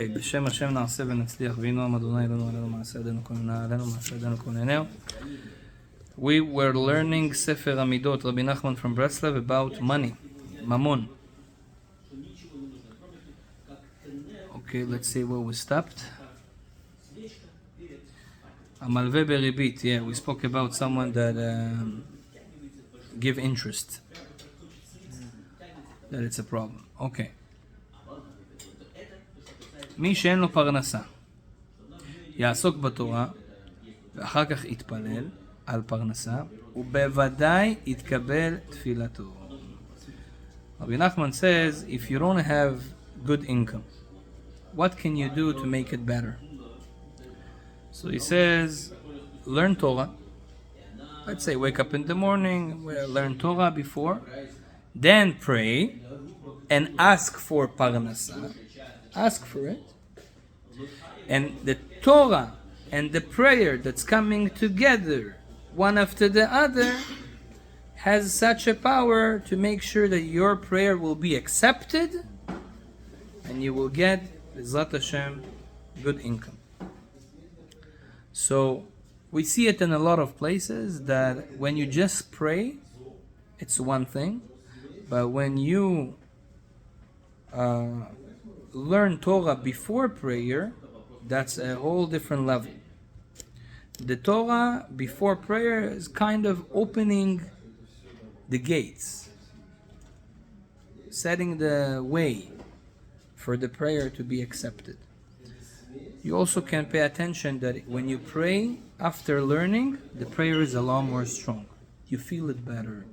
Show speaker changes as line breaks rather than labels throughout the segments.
בשם השם נעשה ונצליח, והנה עם אדוני אלוהינו עלינו מעשה ידינו כל נעלה עלינו מעשה ידינו כל נענהו. We were learning Sefer Amidot, Rabbi Nachman from Breslov, about money, Mammon. Okay, let's see where we stopped. Amalve beribit, yeah, we spoke about someone that give interest. That it's a problem. Okay. מי שאין לו פרנסה יעסוק בתורה ואחר כך יתפלל על פרנסה ובוודאי יתקבל תפילתו. Rabbi Nachman says, if you don't have good income, what can you do to make it better? So he says, learn Torah. Let's say wake up in the morning, learn Torah before, then pray and ask for parnasa. Ask for it. And the Torah and the prayer that's coming together, one after the other, has such a power to make sure that your prayer will be accepted and you will get, B'ezrat Hashem, good income. So we see it in a lot of places that when you just pray, it's one thing, but when you learn Torah before prayer, that's a whole different level. The Torah before prayer is kind of opening the gates, setting the way for the prayer to be accepted. You also can pay attention that when you pray after learning, the prayer is a lot more strong. You feel it better.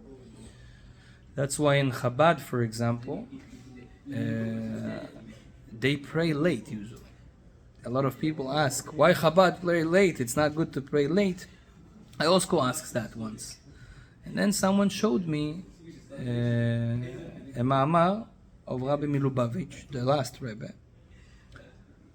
That's why in Chabad, for example, they pray late usually. A lot of people ask, why Chabad pray late? It's not good to pray late. I also asked that once. And then someone showed me a ma'amar of Rabbi Milubavitch, the last Rebbe,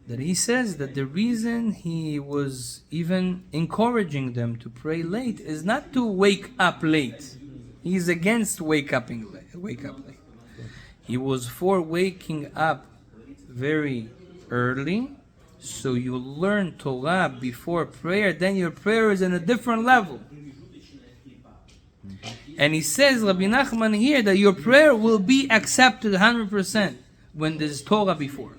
that he says that the reason he was even encouraging them to pray late is not to wake up late. He's against wake up late. He was for waking up very early, so you learn Torah before prayer, then your prayer is in a different level. And he says, Rabbi Nachman here, that your prayer will be accepted 100% when there's Torah before.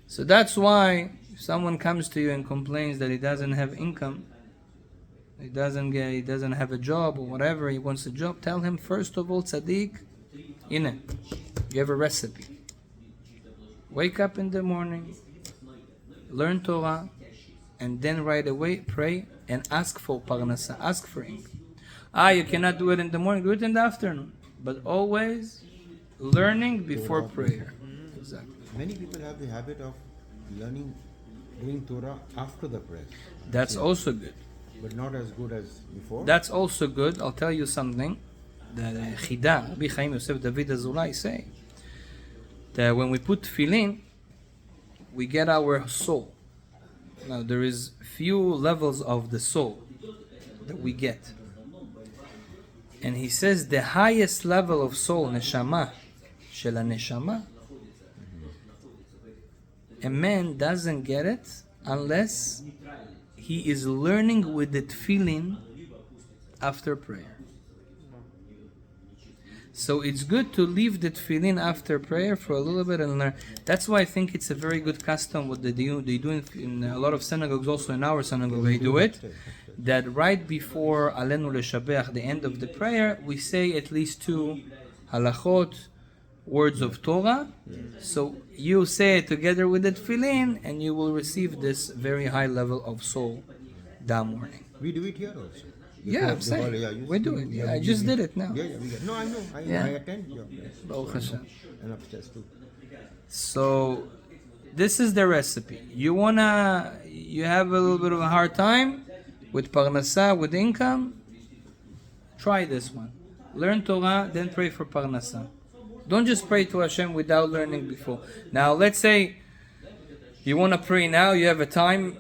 So that's why if someone comes to you and complains that he doesn't have income, he doesn't have a job or whatever, he wants a job, tell him first of all, tzaddik, you have a recipe. Wake up in the morning, learn Torah, and then right away pray and ask for parnasa, ask for income. You cannot do it in the morning, do it in the afternoon. But always learning before prayer. Exactly.
Many people have the habit of doing Torah after the prayer.
That's also good.
But not as good as before.
That's also good. I'll tell you something that Chida, Rabbi Chaim Yosef David Azulai say, that when we put tefillin, we get our soul. Now there is few levels of the soul that we get. And he says the highest level of soul, neshama, shel neshama, a man doesn't get it unless he is learning with the tefillin after prayer. So it's good to leave the tefillin after prayer for a little bit and learn. That's why I think it's a very good custom what they do. They do in a lot of synagogues, also in our synagogue they do it, that right before Alenu Leshabeach, the end of the prayer, we say at least 2 halachot, words of Torah. So you say it together with the tefillin and you will receive this very high level of soul that morning.
We do it here also.
Yeah, I'm saying. We do it. Yeah, I just did it now.
Yeah, we get. No, I know. I attend your place.
Baruch Hashem.
And upstairs too.
So, this is the recipe. You have a little bit of a hard time with parnasa, with income, try this one. Learn Torah, then pray for parnasa. Don't just pray to Hashem without learning before. Now, let's say you want to pray now, you have a time,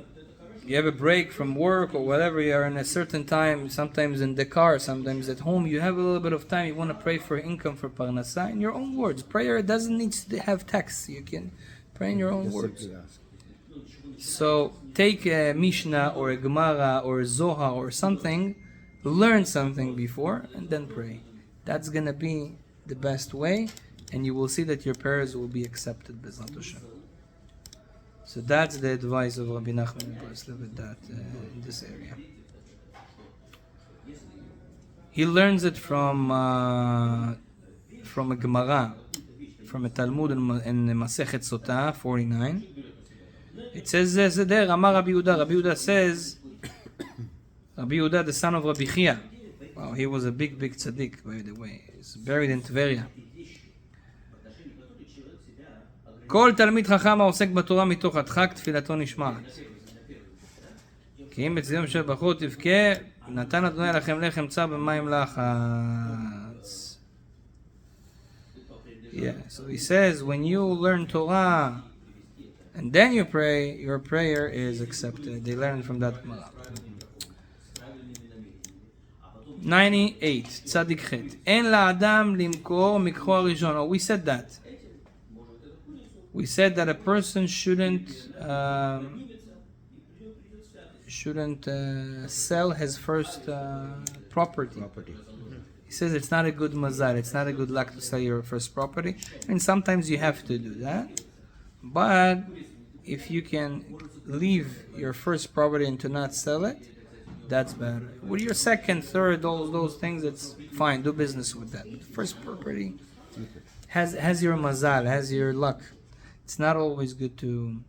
you have a break from work or whatever, you are in a certain time, sometimes in the car, sometimes at home, you have a little bit of time, you want to pray for income, for parnasa, in your own words. Prayer doesn't need to have text. You can Pray in your own
Just
words.
simply ask.
So take a Mishnah or a Gemara or a Zohar or something, learn something before, and then pray. That's gonna be the best way, and you will see that your prayers will be accepted, B'ezrat Hashem. So that's the advice of Rabbi Nachman in breslov in this area. He learns it from a Gemara, from a Talmud in Masechet Sotah 49. It says there, Amar Rabbi Yehuda. Rabbi Yehuda says, Rabbi Yehuda, the son of Rabbi Chia. Wow, he was a big tzaddik, by the way. He's buried in Tveria. כל תלמיד חכם העוסק בתורה מתוך הדחק תפילתו נשמעת. כי אם בצדיון של בחור תבכה, נתן אדוני לכם לחם צר במים לחץ. Yeah, so he says, when you learn Torah and then you pray, your prayer is accepted. They learn from that Gemara. 98, צדיק ח' אין לאדם למכור מקחו הראשון. Oh, we said that. We said that a person shouldn't sell his first property. He says it's not a good mazal, it's not a good luck to sell your first property. And sometimes you have to do that. But if you can leave your first property and to not sell it, that's better. With your second, third, those things, it's fine. Do business with that. But first property has your mazal, has your luck. It's not always good to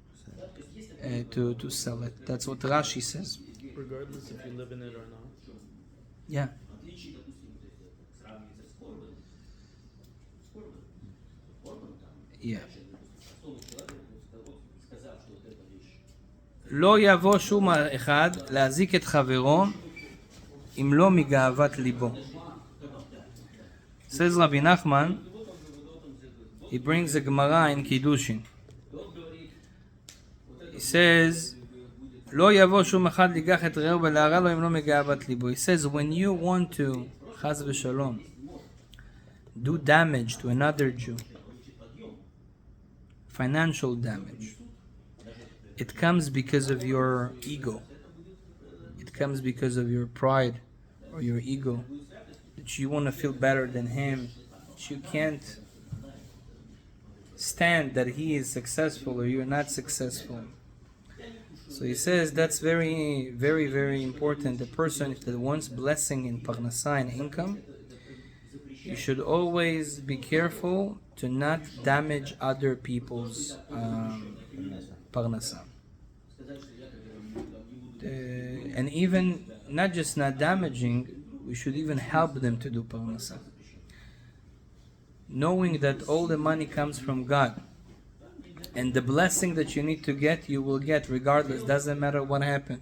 sell it. That's what Rashi says.
Regardless if you live in it or not.
Yeah. Yeah. לא יבוא שום אחד להזיק את חברו אם לא מגאוות ליבו. Says Rabbi Nachman, he brings a Gemara in Kiddushin. He says, לא יבוא שום אחד ליגח את רעהו ולהרע לו אם לא מגאוות ליבו. He says, when you want to, חס ושלום, do damage to another Jew, financial damage, it comes because of your ego. It comes because of your pride or your ego. That you want to feel better than him. That you can't stand that he is successful or you're not successful. So he says that's very, very, very important. A person that wants blessing in parnasa and income, you should always be careful to not damage other people's parnasa. And even not just not damaging, we should even help them to do parnasa. Knowing that all the money comes from God. And the blessing that you need to get, you will get regardless. Doesn't matter what happened.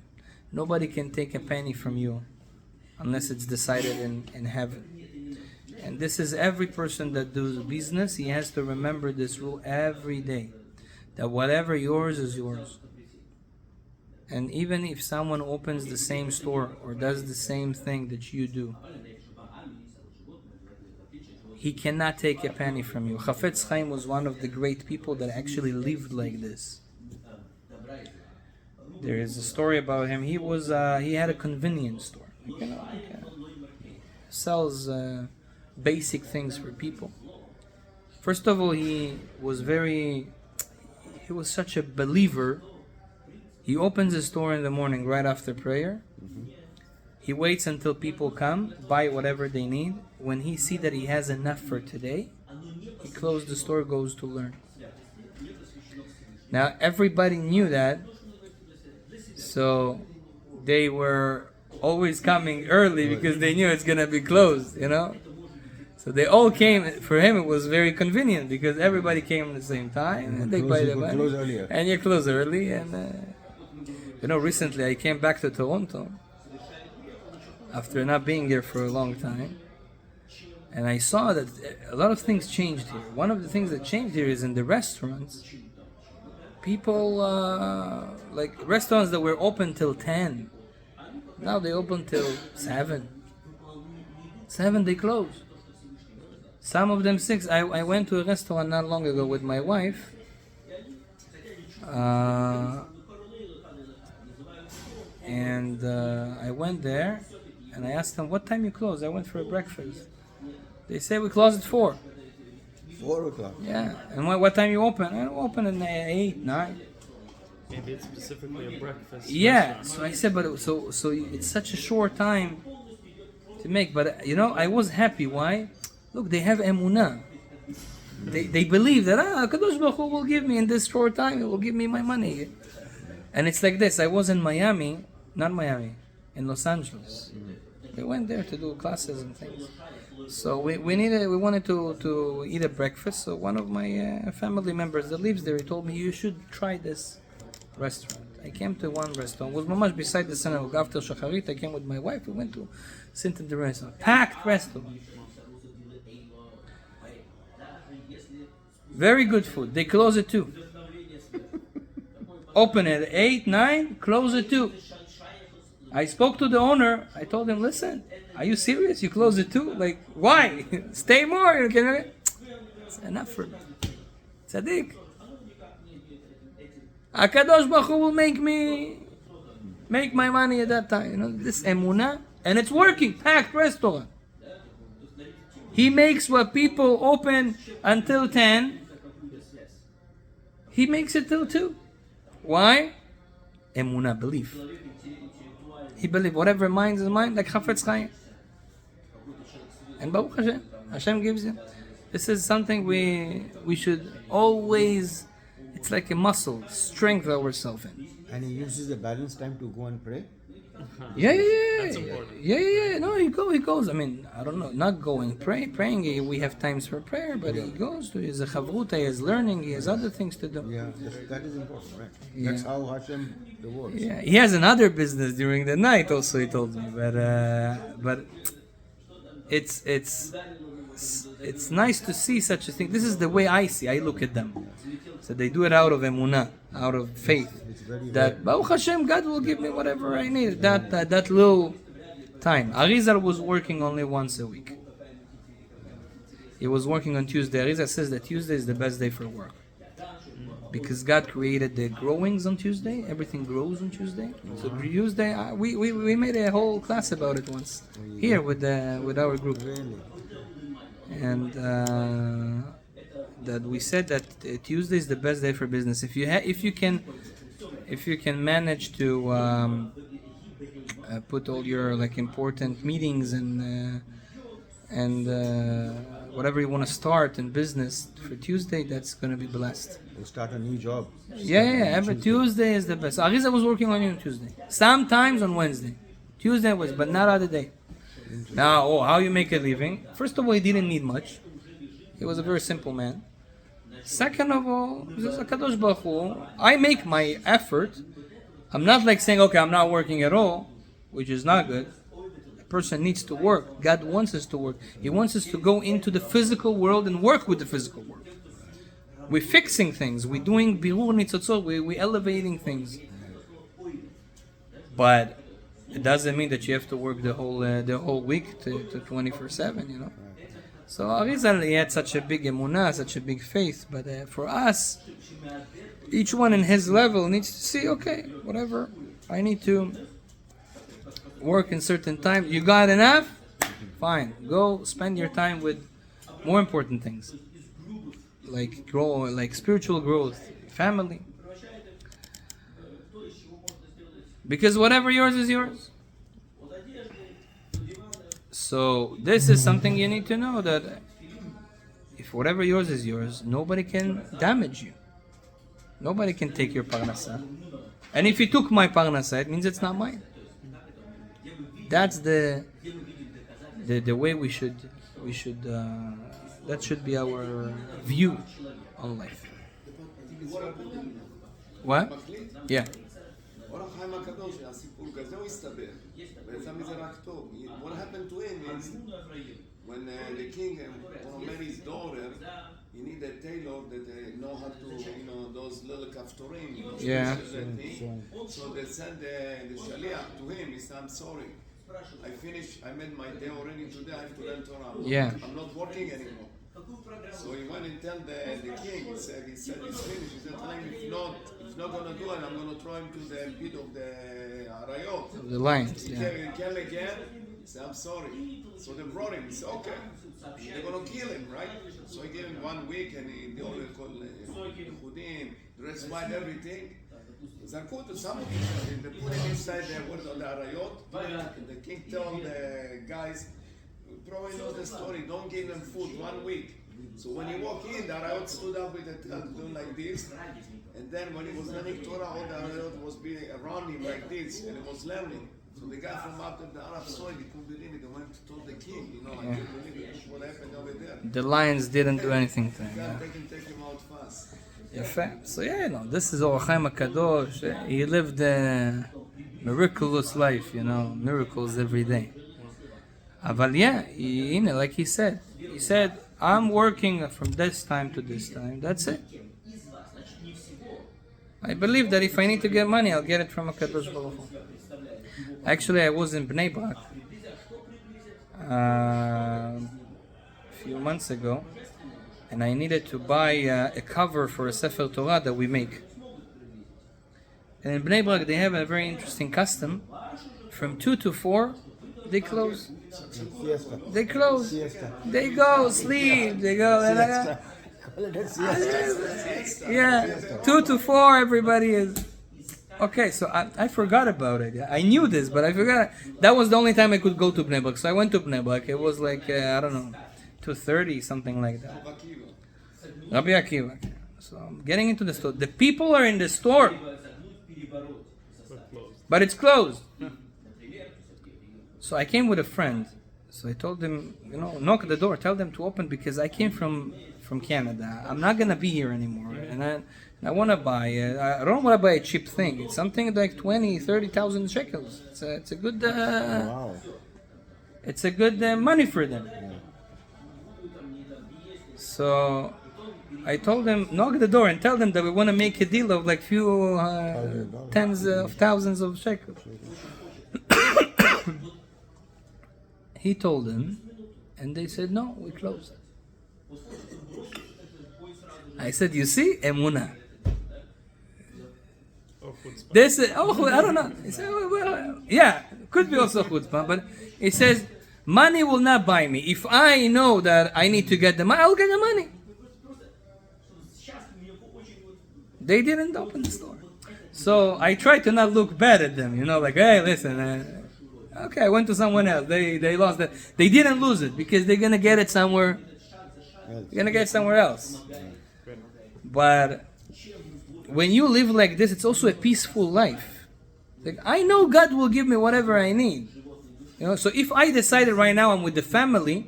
Nobody can take a penny from you unless it's decided in heaven. And this is every person that does business, he has to remember this rule every day. That whatever yours is yours. And even if someone opens the same store or does the same thing that you do, he cannot take a penny from you. Chafetz Chaim was one of the great people that actually lived like this. There is a story about him. He had a convenience store. He sells basic things for people. First of all, he was such a believer. He opens his store in the morning right after prayer. He waits until people come, buy whatever they need. When he sees that he has enough for today, he closes the store, goes to learn. Now everybody knew that, so they were always coming early because they knew it's gonna be closed, So they all came. For him, it was very convenient because everybody came at the same time, and they buy the money. And you close early. And recently I came back to Toronto after not being here for a long time, and I saw that a lot of things changed here. One of the things that changed here is in the restaurants. People, like restaurants that were open till 10, now they open till 7. 7 they close. Some of them 6. I went to a restaurant not long ago with my wife, And I went there and I asked them, what time you close? I went for a breakfast. They say we close at 4.
4 o'clock.
Yeah. And what time you open? I open at 8, 9.
Maybe it's specifically a breakfast.
Yeah.
restaurant.
So I said, but so it's such a short time to make. But I was happy. Why? Look, they have emunah. They believe that Kadosh Baruch Hu will give me in this short time. He will give me my money. And it's like this. I was in Miami, not Miami, in Los Angeles. We went there to do classes and things. So we wanted to eat a breakfast. So one of my family members that lives there, he told me, you should try this restaurant. I came to one restaurant. It was mamash beside the synagogue. After Shacharit, I came with my wife. We went to sit in the restaurant. Packed restaurant. Very good food. They close at 2. Open at 8, 9, close at 2. I spoke to the owner. I told him, listen, are you serious? You close at 2? Like, why? Stay more. It's enough for me. Tzaddik. HaKadosh Baruch Hu will make my money at that time. This emunah. And it's working. Packed restaurant. He makes what people open until 10. He makes it till 2. Why? Emunah, belief. He believes whatever minds his mind, like Chafetz Chaim. And Baruch Hashem, Hashem gives you. This is something we should always, it's like a muscle, strengthen ourselves in.
And he uses the balance time to go and pray.
Yeah.
That's important.
Yeah. No, he goes. I mean, I don't know, not going, praying. We have times for prayer, but he goes to his chavruta, he is learning, he has other things to do.
Yeah, that is important, right?
Yeah.
That's how Hashem works.
Yeah, he has another business during the night. Also, he told me, but it's nice to see such a thing. This is the way I look at them. So they do it out of emunah, out of faith. That Baruch Hashem, God will give me whatever I need. That little time. Arizal was working only once a week. He was working on Tuesday. Arizal says that Tuesday is the best day for work. Because God created the growings on Tuesday. Everything grows on Tuesday. So Tuesday, we made a whole class about it once. Here with our group. And that we said that Tuesday is the best day for business. If you can manage to put all your important meetings and whatever you want to start in business for Tuesday, that's going to be blessed.
To start a new job.
Yeah. Every Tuesday is the best. Ariza was working on Tuesday. Sometimes on Wednesday. Tuesday was, but not other day. Now, how you make a living? First of all, he didn't need much. He was a very simple man. Second of all, Kadosh Baruch Hu, I make my effort. I'm not like saying, okay, I'm not working at all, which is not good. A person needs to work. God wants us to work. He wants us to go into the physical world and work with the physical world. We're fixing things. We're doing birur nitzotzot. We're elevating things. But it doesn't mean that you have to work the whole week to 24/7. So Arizal, he had such a big emunah, such a big faith. But for us, each one in his level needs to see, okay, whatever, I need to work in certain time. You got enough? Fine. Go spend your time with more important things. Like spiritual growth, family. Because whatever yours is yours. So this is something you need to know, that if whatever yours is yours, nobody can damage you. Nobody can take your parnasa. And if you took my parnasa, it means it's not mine. That's the way we should that should be our view on life. What? Yeah.
What happened to him is when the king married his daughter, he needed a tailor that know how to, those little kaftorim.
Yeah.
So they sent the shaliach to him. He said, I'm sorry. I made my day already today. I have to learn Torah.
Yeah.
I'm not working anymore. So he went and tell the king. He said he's finished. He said, if not going to do it, I'm going to throw him to the pit of the Arayot.
The lions.
He
Yeah.
can again. He said, I'm sorry. So they brought him. He said, okay. They're going to kill him, right? So he gave him 1 week and they all called Yehudim, dressed white, everything. Zarkut to some of them, they put him inside the Arayot. And the king told the guys, you probably know the story, don't give them food 1 week. So when he walked in, the Arayot stood up with a tail doing like this. And then when he was learning Torah, all the Arayot was being around him like this, and he was learning. So the guy from out of the Arab soil, he couldn't believe it. They went to tell the king, I can't believe it. Look what happened over there.
The lions didn't do anything to him.
God,
Yeah.
take him out fast.
יפה. So yeah, this is Or HaChaim HaKadosh. He lived a miraculous life, miracles every day. But yeah, like he said, I'm working from this time to this time. That's it. I believe that if I need to get money, I'll get it from HaKadosh Baruch Hu. Actually, I was in Bnei Brak a few months ago, and I needed to buy a cover for a Sefer Torah that we make. And in Bnei Brak, they have a very interesting custom. From 2 to 4, they close.
Siesta.
They close.
Siesta.
They go sleep. They go.
Siesta. Call it a siesta.
Yeah, 2 to 4, everybody is. Okay, so I forgot about it. I knew this, but I forgot. That was the only time I could go to Bnei Brak. So I went to Bnei Brak. It was like, I don't know, 2:30, something like that. Rabbi Akiva. So I'm getting into the store. The people are in the store, but it's closed. So I came with a friend. So I told him, knock the door, tell them to open because I came from Canada. I'm not gonna be here anymore, and I want to buy. I don't want to buy a cheap thing. It's something like 20,000-30,000 shekels. It's a good.
Wow.
It's a good money for them. So I told them, knock the door and tell them that we want to make a deal of like few tens of thousands of shekels. He told them, and they said, no, we closed. I said, you see, emunah. This, I don't know. He said, well, yeah, could be also chutzpah, but it says, money will not buy me. If I know that I need to get the money, I'll get the money. They didn't open the store. So I tried to not look bad at them, like, hey, listen, okay, I went to someone else. They lost it. They didn't lose it because they're going to get it somewhere. They're going to get it somewhere else. But when you live like this, it's also a peaceful life. Like, I know God will give me whatever I need. So if I decided right now I'm with the family,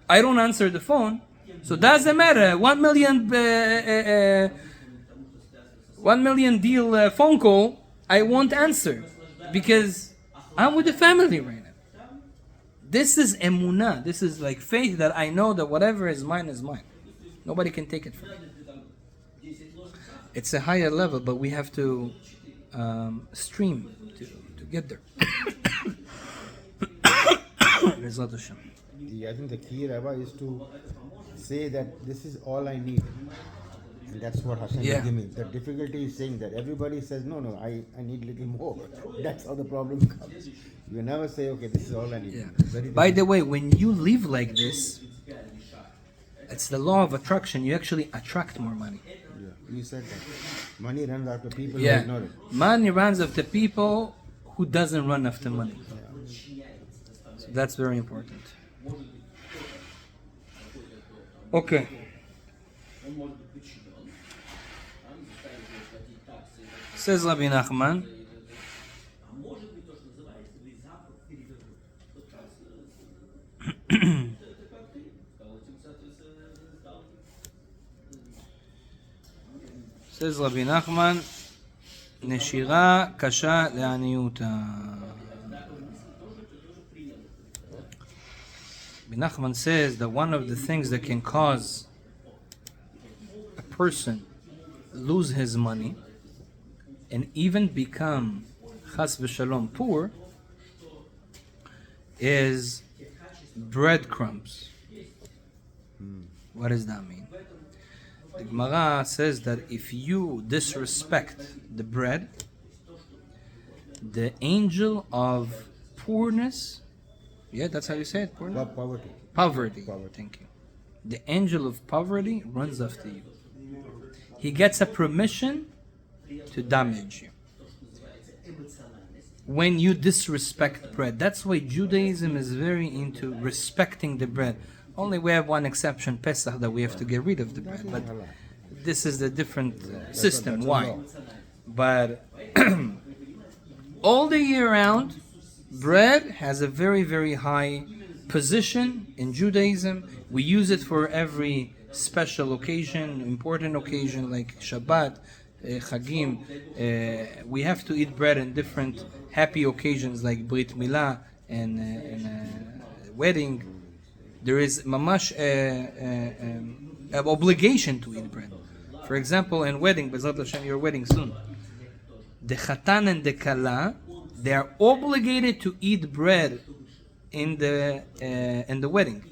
I don't answer the phone. So doesn't matter. 1 million deal phone call, I won't answer because I'm with the family right now. This is emunah. This is like faith that I know that whatever is mine is mine. Nobody can take it from me. It's a higher level, but we have to stream to get there. Bezrat Hashem.
I think the key, Rabbi, is to say that this is all I need. And that's what Hashem will give me. The difficulty is saying that. Everybody says, no, I need little more. That's how the problem comes. You never say, okay, this is all I need.
Yeah. By the way, when you live like this, it's the law of attraction. You actually attract more money.
Yeah. You said that. Money runs after people who ignore it.
Money runs after people who doesn't run after money. So that's very important. Okay. Says Rabbi Nachman, says Rabbi Nachman, נשירה קשה לעניותה. Rabbi Nachman says that one of the things that can cause a person lose his money and even become chas v'shalom poor is breadcrumbs. What does that mean? The Gemara says that if you disrespect the bread, the angel of poorness, yeah, that's how you say it, poorness?
Poverty.
Poverty. Thank you. The angel of poverty runs after you. He gets a permission to damage you when you disrespect bread. That's why Judaism is very into respecting the bread. Only we have one exception, Pesach, that we have to get rid of the bread. But this is the different system. Why? But all the year round, bread has a very, very high position in Judaism. We use it for every special occasion, important occasion like Shabbat, Chagim. We have to eat bread in different happy occasions like Brit Milah and wedding. There is mamash an obligation to eat bread. For example, in wedding, B'ezrat Hashem, your wedding soon, the Chatan and the Kala, they are obligated to eat bread in the wedding.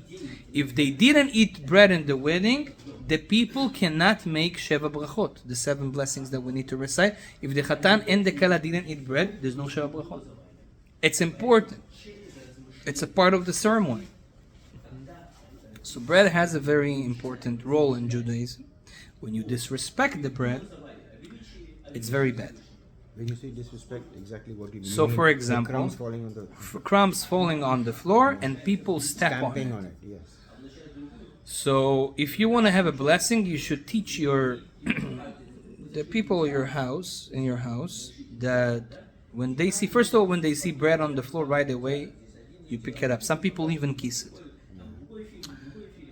If they didn't eat bread in the wedding, the people cannot make Sheva Brachot, the 7 blessings that we need to recite. If the Chatan and the Kala didn't eat bread, there's no Sheva Brachot. It's important. It's a part of the ceremony. So bread has a very important role in Judaism. When you disrespect the bread, it's very bad.
When you say disrespect, exactly what you mean?
So, for example,
crumbs falling on the
crumbs falling on the floor and people
stamping on it. Yes.
So, if you want to have a blessing, you should teach the people in your house that when they see, first of all, when they see bread on the floor right away, you pick it up. Some people even kiss it.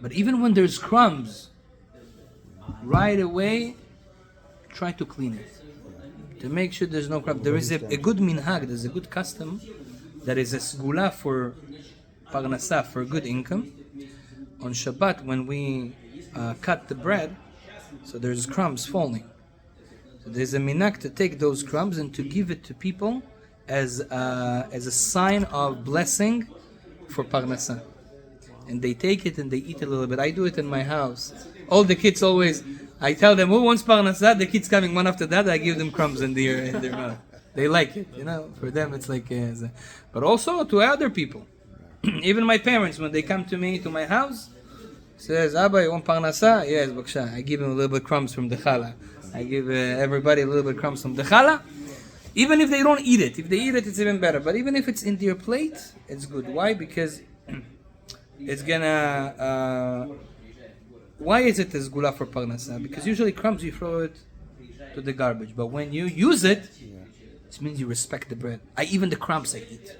But even when there's crumbs, right away, try to clean it. To make sure there's no crop. There is a good minhag, there's a good custom that is a segula for parnasa, for good income. On Shabbat, when we cut the bread, so there's crumbs falling. So there's a minhag to take those crumbs and to give it to people as a sign of blessing for parnasa. And they take it and they eat a little bit. I do it in my house. All the kids always, I tell them, who wants parnasa? The kids coming one after that, I give them crumbs in their mouth. They like it, For them, it's like, but also to other people. Even my parents, when they come to me, to my house, says, Abba, you want parnasa? Yes, baksha. I give them a little bit crumbs from the challah. I give everybody a little bit crumbs from the challah. Even if they don't eat it. If they eat it, it's even better. But even if it's in their plate, it's good. Why? Because it's gonna... why is it a sgula for parnasa? Because usually crumbs, you throw it to the garbage. But when you use it, it means you respect the bread. Even the crumbs I eat.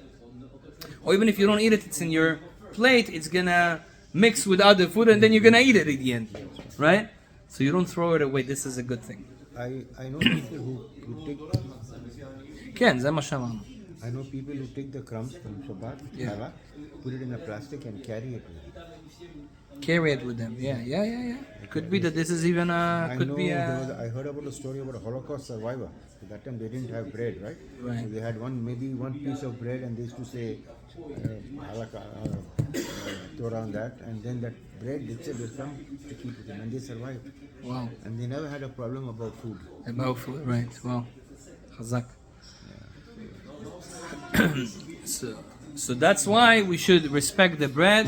Or even if you don't eat it, it's in your plate, it's gonna mix with other food and then you're gonna eat it at the end. Right? So you don't throw it away. This is a good thing.
I know people who take...
כן, זה מה שאמרנו.
I know people who take the crumbs from Shabbat, challah, put it in a plastic and carry it with them.
Carry it with them. Yeah. It could be that this is even a...
I heard about a story about a Holocaust survivor. At that time they didn't have bread, right?
Right.
So they had maybe one piece of bread and they used to say Torah on that, and then that bread itself will come to keep with them, and they survived.
Wow.
And they never had a problem about food.
About food, right. Wow. Chazak. So that's why we should respect the bread,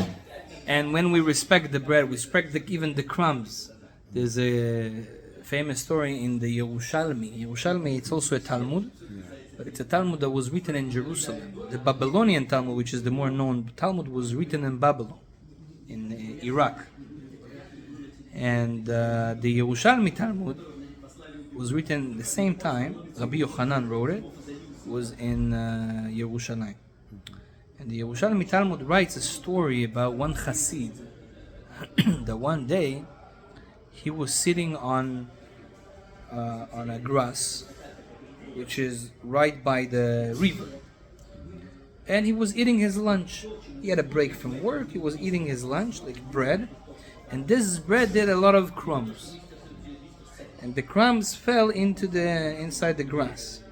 and when we respect the bread, we respect even the crumbs. There's a famous story in the Yerushalmi, it's also a Talmud, but it's a Talmud that was written in Jerusalem. The Babylonian Talmud, which is the more known Talmud, was written in Babylon, in Iraq. And the Yerushalmi Talmud was written at the same time. Rabbi Yochanan wrote it. Was in Yerushalayim. And the Yerushalmi Talmud writes a story about one Chassid that one day he was sitting on a grass which is right by the river, and he was eating his lunch. He had a break from work, he was eating his lunch, like bread, and this bread did a lot of crumbs, and the crumbs fell inside the grass.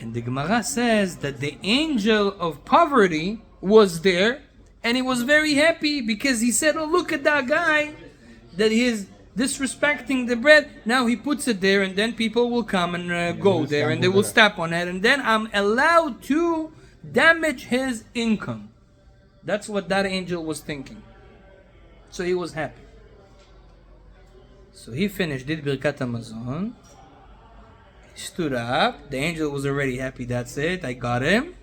And the Gemara says that the angel of poverty was there, and he was very happy because he said, oh, look at that guy, that his disrespecting the bread. Now he puts it there, and then people will come and go
will
there, and
stamp
they
on
will
the-
step on it, and then I'm allowed to damage his income. That's what that angel was thinking. So he was happy. So he finished, did Birkat Hamazon. He stood up. The angel was already happy. That's it. I got him.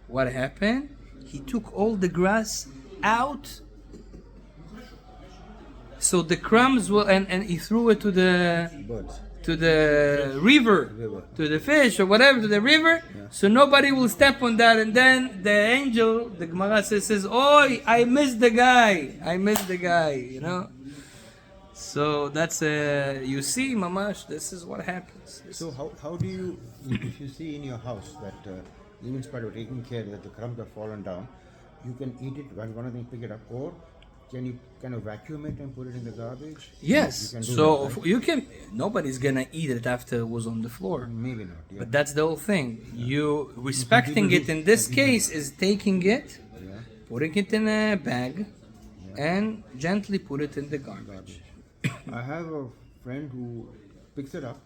What happened? He took all the grass out. So the crumbs will, and he threw it to the
Birds.
river,
River.
to the fish or whatever, to the river. So nobody will step on that. And then the angel, the Gemara says, "Oh, I missed the guy. I missed the guy." You know. So that's you see, mamash. This is what happens.
So how do you, if you see in your house that even in spite of taking care that the crumbs have fallen down, you can eat it when one of them pick it up, or can you kind of vacuum it and put it in the garbage?
Yes.
You can do
So
that, right?
you can. Nobody's gonna eat it after it was on the floor.
Maybe not. Yeah.
But that's the whole thing. You respecting it in this case is taking it,
Yeah.
putting it in a bag, and gently put it in the garbage.
I have a friend who picks it up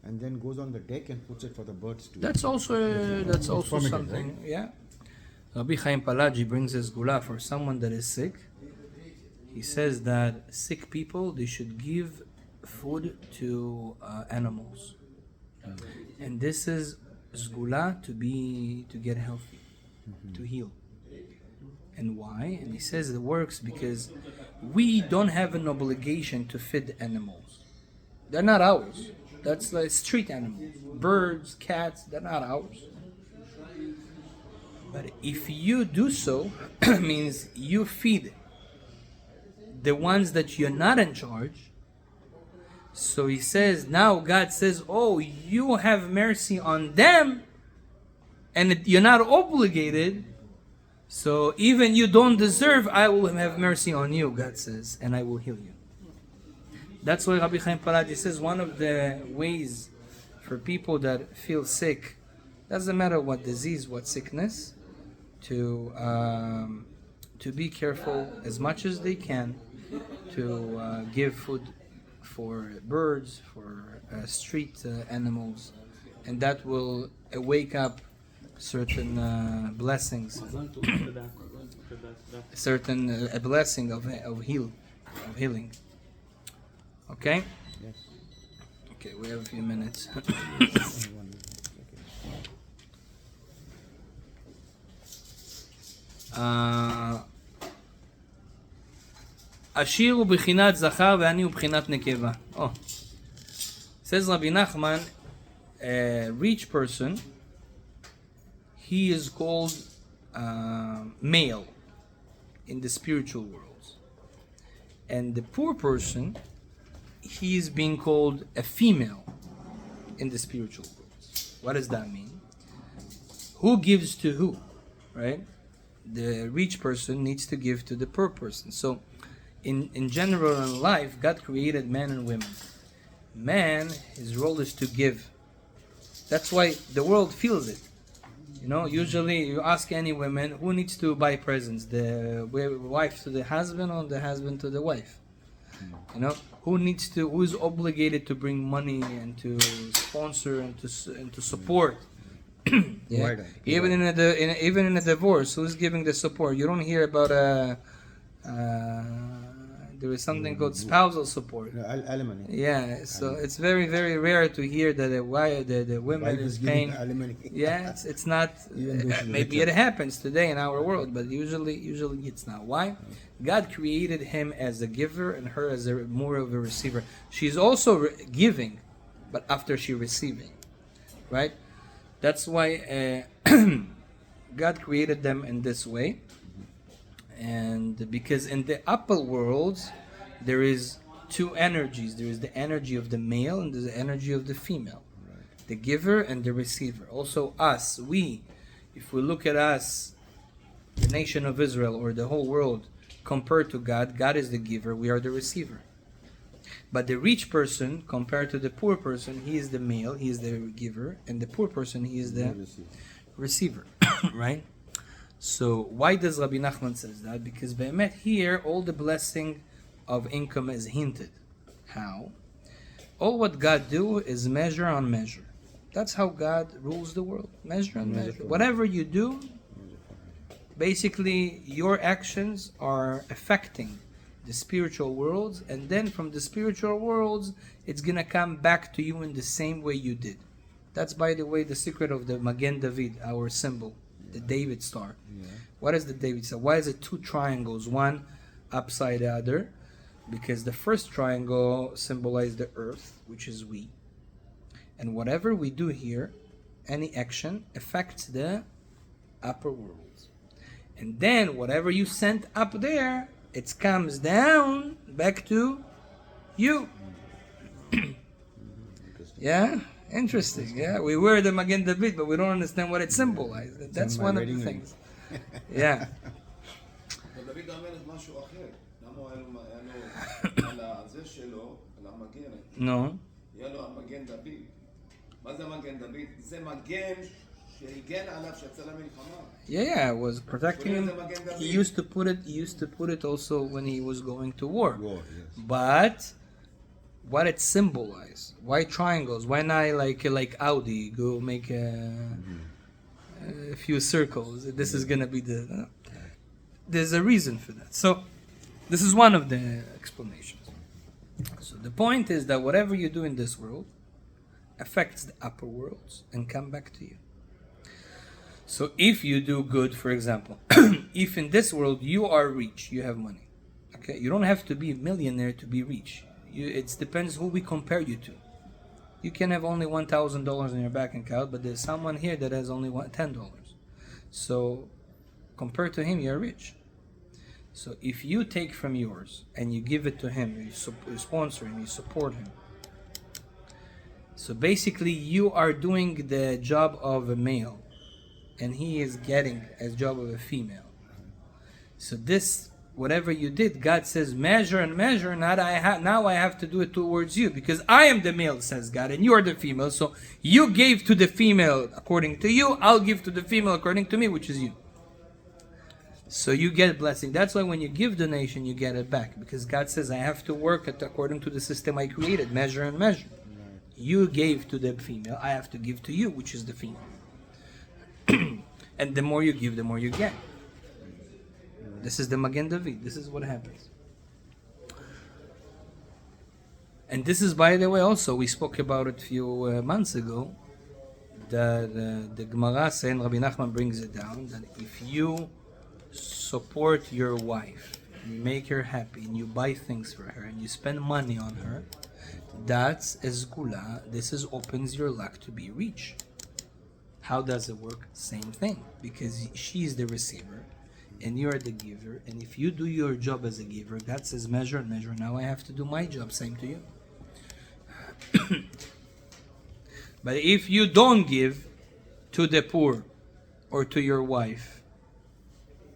and then goes on the deck and puts it for the birds to eat.
That's also
Permitted,
something. Yeah. Rabbi Chaim Palaji brings his gula for someone that is sick. He says that sick people, they should give food to animals, and this is sgula to get healthy, to heal. And why? And he says it works because we don't have an obligation to feed animals. They're not ours. That's like street animals, birds, cats. They're not ours. But if you do so, means you feed the ones that you're not in charge. So he says, now God says, oh, you have mercy on them, and you're not obligated. So even you don't deserve, I will have mercy on you, God says, and I will heal you. That's why Rabbi Chaim Palaji says one of the ways for people that feel sick, doesn't matter what disease, what sickness, to be careful as much as they can to give food for birds, for street animals, and that will wake up certain blessings, certain a blessing of healing. Okay.
Yes.
Okay, we have a few minutes. עשיר הוא בחינת זכר ועני הוא בחינת נקבה. Oh. Says Rabbi Nachman, a rich person, he is called male in the spiritual world. And the poor person, he is being called a female in the spiritual world. What does that mean? Who gives to who, right? The rich person needs to give to the poor person. So in general in life, God created men and women. Man, his role is to give. That's why the world feels it. You know, usually you ask any woman who needs to buy presents, the wife to the husband or the husband to the wife. You know, who is obligated to bring money and to sponsor and to support. Yeah.
Right.
Even in a divorce, who's giving the support? You don't hear about there is something called spousal support.
Alimony.
Yeah, so it's very, very rare to hear that the women
Wife
is
giving
paying.
alimony.
Yeah, it's not.
Even though she's
Maybe
richer.
it happens today in our world, but usually it's not. Why? God created him as a giver and her as more of a receiver. She's also giving, but after she receiving, right? That's why God created them in this way. And because in the upper world there is two energies. There is the energy of the male and there's the energy of the female. Right. The giver and the receiver. Also us, if we look at us, the nation of Israel or the whole world, compared to God, God is the giver, we are the receiver. But the rich person, compared to the poor person, he is the male, he is the giver, and the poor person, he is the receiver. Right? So why does Rabbi Nachman says that? Because Be'emet here, all the blessing of income is hinted. How? All what God do is measure on measure. That's how God rules the world. Measure on measure. Whatever you do, basically your actions are affecting the spiritual worlds, and then from the spiritual worlds, it's gonna come back to you in the same way you did. That's, by the way, the secret of the Magen David, our symbol, the David star. What is the David star? Why is it two triangles, one upside the other? Because the first triangle symbolizes the earth, which is we. And whatever we do here, any action, affects the upper worlds. And then whatever you sent up there, it comes down back to you. Yeah? Interesting. Yeah, we wear the Magen David, but we don't understand what it symbolizes. That's one of the things. Yeah.
אבל דוד המלך משהו אחר. למה הוא היה לו על הזה שלו, על המגן,
No.
היה לו המגן דוד. מה זה המגן דוד? זה מגן שהגן עליו שיצא למלחמה.
Yeah, it was protecting him. He used to put it also when he was going to war. But what it symbolized? Why triangles? Why not like Audi? Go make a few circles. This is gonna be the. There's a reason for that. So this is one of the explanations. So the point is that whatever you do in this world affects the upper worlds and come back to you. So if you do good, for example, if in this world you are rich, you have money, okay, you don't have to be a millionaire to be rich. It depends who we compare you to. You can have only $1,000 in your bank account, but there's someone here that has only $10. So compared to him, you're rich. So if you take from yours and you give it to him, you sponsor him, you support him. So basically, you are doing the job of a male, and he is getting a job of a female. So this, whatever you did, God says, measure and measure. Now I have to do it towards you, because I am the male, says God, and you are the female. So you gave to the female according to you, I'll give to the female according to me, which is you. So you get blessing. That's why when you give donation, you get it back, because God says, I have to work according to the system I created, measure and measure. You gave to the female, I have to give to you, which is the female. And the more you give, the more you get. This is the Magen David. This is what happens. And this is, by the way, also, we spoke about it a few months ago, that the Gemara saying, Rabbi Nachman brings it down, that if you support your wife, you make her happy, and you buy things for her, and you spend money on her, that's a zgula. This opens your luck to be rich. How does it work? Same thing, because she's the receiver and you're the giver, and if you do your job as a giver, God says measure and measure. Now I have to do my job, same to you. But if you don't give to the poor or to your wife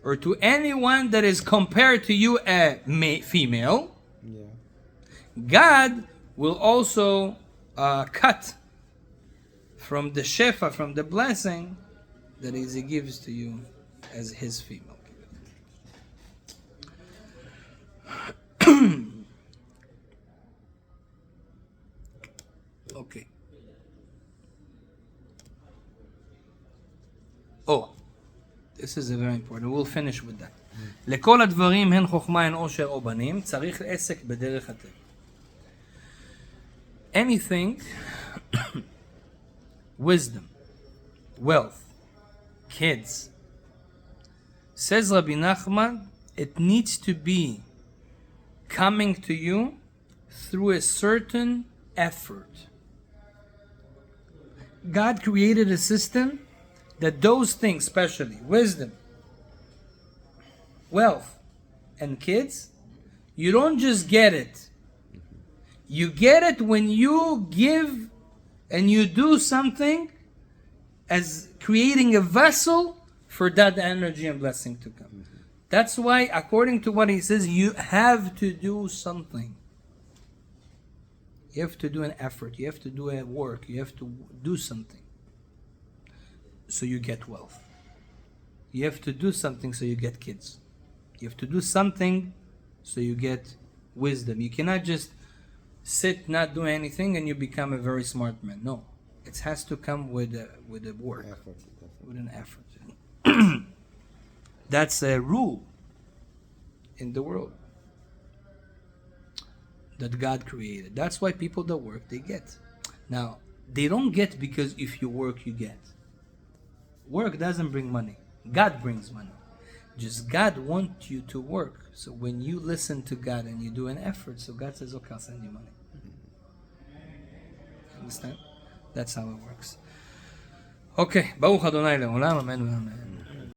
or to anyone that is compared to you a female, God will also cut from the shefa, from the blessing that He gives to you as His female. Okay. Oh, this is very important. We'll finish with that. לכל הדברים הן חוכמה הן עושר או בנים, צריך עסק בדרך הטבע. Anything, wisdom, wealth, kids, says Rabbi Nachman, it needs to be coming to you through a certain effort. God created a system that those things, especially wisdom, wealth, and kids, you don't just get it. You get it when you give and you do something as creating a vessel for that energy and blessing to come. That's why, according to what he says, you have to do something. You have to do an effort. You have to do a work. You have to do something so you get wealth. You have to do something so you get kids. You have to do something so you get wisdom. You cannot just sit, not do anything, and you become a very smart man. No, it has to come with a work,
Effort.
with an effort. That's a rule in the world that God created. That's why people that work, they get. Now, they don't get because if you work, you get. Work doesn't bring money. God brings money. Just God wants you to work. So when you listen to God and you do an effort, so God says, okay, I'll send you money. Understand? That's how it works. Okay, Baruch Adonai le'olam, amen, amen.